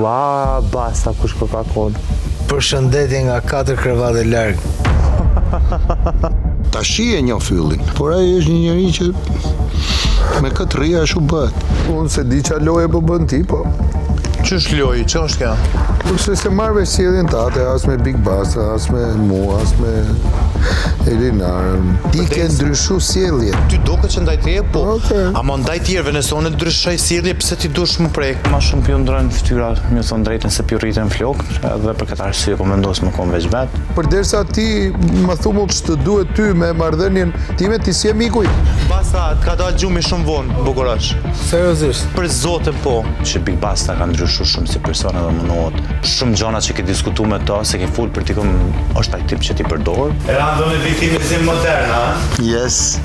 Ua, basta, kush Coca-Cola. Përshëndetje nga 4 krevate larg. Tashi e njoh fyllin, por ai është një njeri që me këtë rria ashtu bëhet. Unë se di qa loje po bën ti, po. Ç'është loj, ç'është kjo? Kurse se marrë veç sjelljen tate, as me Big Basta, as me mua, as me Elinarën. Ti ke ndryshu sjellje. Ty duket që ndaj teje, po. Okej. Ama ndaj tjerëve nëse unë ndryshoj sjellje, pse ti dush më prek? Ma shumë pjo ndrojnë fytyra, më thonë drejtën se pjo rritën flok, edhe për këtë arsye po mendos më kon veç vet. Përderisa ti më thumu që të duhet ty me marrëdhënien time, ti si e mikuj. Basta, t'ka dalë gjumi shumë vonë, Bukurash. Seriozisht? Për zotin po. Që Big Basta ka ndryshu shumë si person edhe mënohet. Shumë gjona që ke diskutu me to, se ke full për t'i këm është taj tip që ti përdor. Rando me viktimizim modern, a? Yes.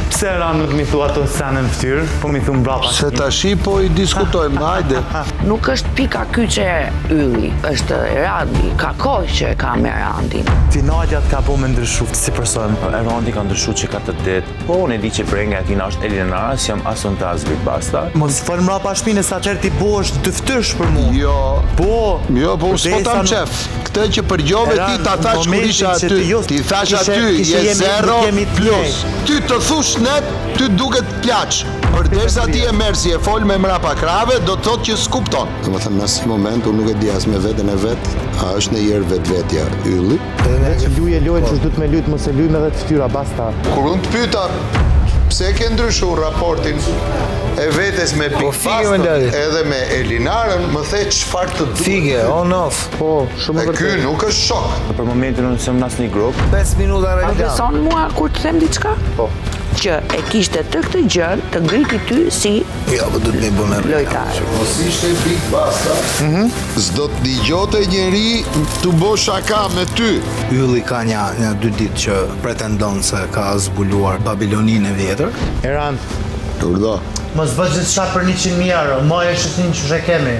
Pse Ran nuk mi thua ato sene në ftyrë, po mi thu mbrapa. Se tashi po i diskutojmë, hajde. Nuk është pika kyçe ylli, është Randi, ka kohë që ka me Randin. Finalja t'ka po me ndryshu si person. Randi ka ndryshu që ka të ditë. Po, unë e di që brenga atina është Elinara, si jam asun të as Big Basta. Mos fol mbrapa shpine sa qerë ti po është të ftyrsh për mua. Jo, Po. jo, po unë s'po tam qef. Këtë që përgjove ti ta thash kur isha aty. Ti thash aty, je 0+. Ty të thush net, ty duket plaq. Përderisa ti e merr si e fol me mrapa krave, do të thotë që s'kupton. Domethënë në asnjë moment unë nuk e di as me veten e vet, a është ndonjëherë vetvetja ylli. Luje që du të me lutë, mos e luj me dhe të ftyra, basta. Kur unë të pyeta pse ke ndryshu raportin e vetes me Big Basta edhe me Elinarën, më the çfarë të duhet. Fige, on off. Po, shumë E ky nuk është shok. Për momentin unë sem nas një grup. 5 minuta A reklam. beson mua kur të them diçka? Po. Që e kishte të këtë gjën të ngriti ty si Jo, po du të me bënë lojtar. Mos ishte Big Basta, s'do të dëgjote njeri të bo shaka me ty. Ylli ka një 2 ditë që pretendon se ka zbuluar Babiloninë e vjetër. Eran, Urdo, Mos bëj gjithçka për 100.000 euro, moje është një që kemi.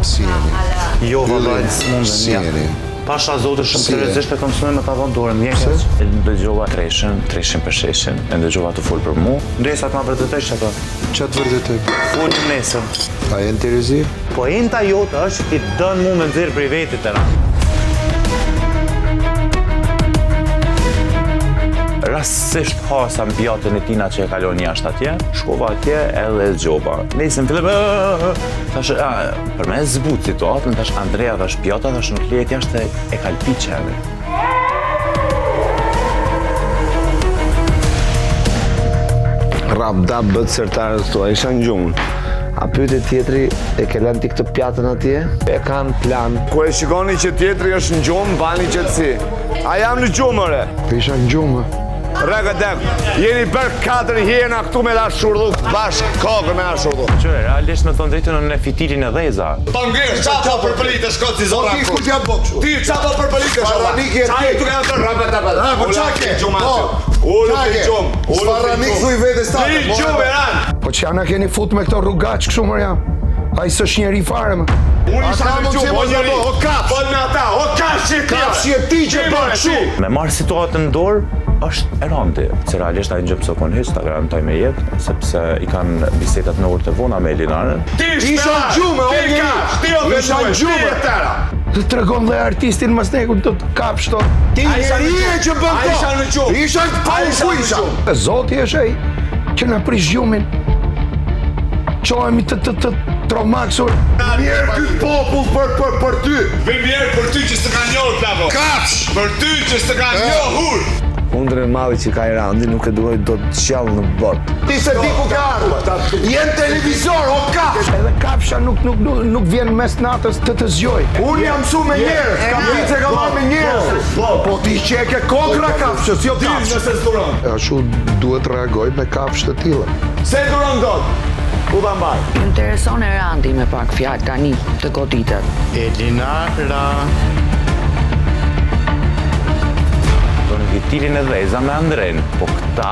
si jeni? jo vallaj, s'mundem. Si jeni? Pasha zotër shumë Si e? seriozisht e konsumoj me ta vënë dorën mjekës. E dëgjova treshin për sheshin, e dëgjova të fol për mua. Ndresa të ma vërtetësh ato. Qa të vërtetoj? Folim nesër. A jenë të rezi? Po enta jote është që ti dën mu me nxjerr prej vetit Eran. Rastësisht hasa mbjatën e tina që e kalon jashtë atje, shkova atje edhe zgjoba. Nesër fillim thash, për me zbut situatën, thash Andrea, thash Pjota, thash nuk lihet jashtë e kalpi qenë. Rap dap bët sërtarës tua, isha në gjumë. A pyte tjetri, e ke lënë ti këtë pjatën atje? E kanë plan. Ku e shikoni që tjetri është në gjumë, bani qëtësi. A jam në gjumë, ore. Isha në gjumë. Rëgëdek, jeni për 4 hjena këtu me la shurdhuk, bashkë kokën me la shurdhuk. Qëre, realisht me thonë drejtën në fitilin e dheza. Po ngresh, qa po për pëllite, shko si zora Ti ku t'ja bëk shu? Ti qa po për pëllite, shko. Sfarranik e Qa ti. i tuk e në të rëpët të pëllë. Po qa ke? Ullu për gjumë. Sfarranik thuj vetes tate. Ti gjumë, Eran. Po që jana keni fut me këto rrugaq kështu mërja. A i s'është njeri fare më. Unë isha në mund gjumë, që o mos njëri. do, o kafsh. Fol me ata, o kafsh që ti. Kafsh je ti që bën kështu. Me marrë situatën në dorë, është Erandi. Se realisht a i në gjëmë së konë hiç, ta garantoj me jetë, sepse i kanë bisetat në urë të vona me Elinarën. Ti Isha në gjumë, o njëri. Isha në gjumë. Të tregon dhe artistin mas neku të kapsh to. Ti njeri e që bën A isha në gjumë. Isha në ku isha. Zoti është ai që na prish gjumin. Qohemi të tromaksur. Mirë këtë popull për ty. Vë mirë për ty që s'të ka njohur plavo. Kafsh. Për ty që s'të ka njohur. Kundrën madhi që ka i Randi nuk e duhet do të qjallë në botë. Ti se di ku ka ardhur. Jenë televizor, o kafsh. Edhe kapsha nuk vjen mes natës të zgjoj. Unë jam mësu me njerëz, kam vice ka marrë me njerëz. Po ti që e ke kokra kafshës, jo kafsh. Nëse s'duron. Ashtu duhet reagoj me kapsh të tilla. Se duron dot. U ta mbaj. Më intereson Randi me pak fjalë tani të goditet. Elinara. Do në fitilin e dheza me Andren, po këta,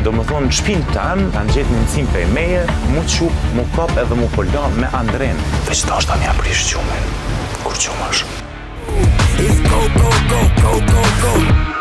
do më thonë në shpinë tanë, kanë gjetë mundësim prej meje, mu qup, mu kop edhe mu polon me Andren. Veç ta është ta mja prish gjumin, kur gjumë është. It's go, go, go, go, go, go.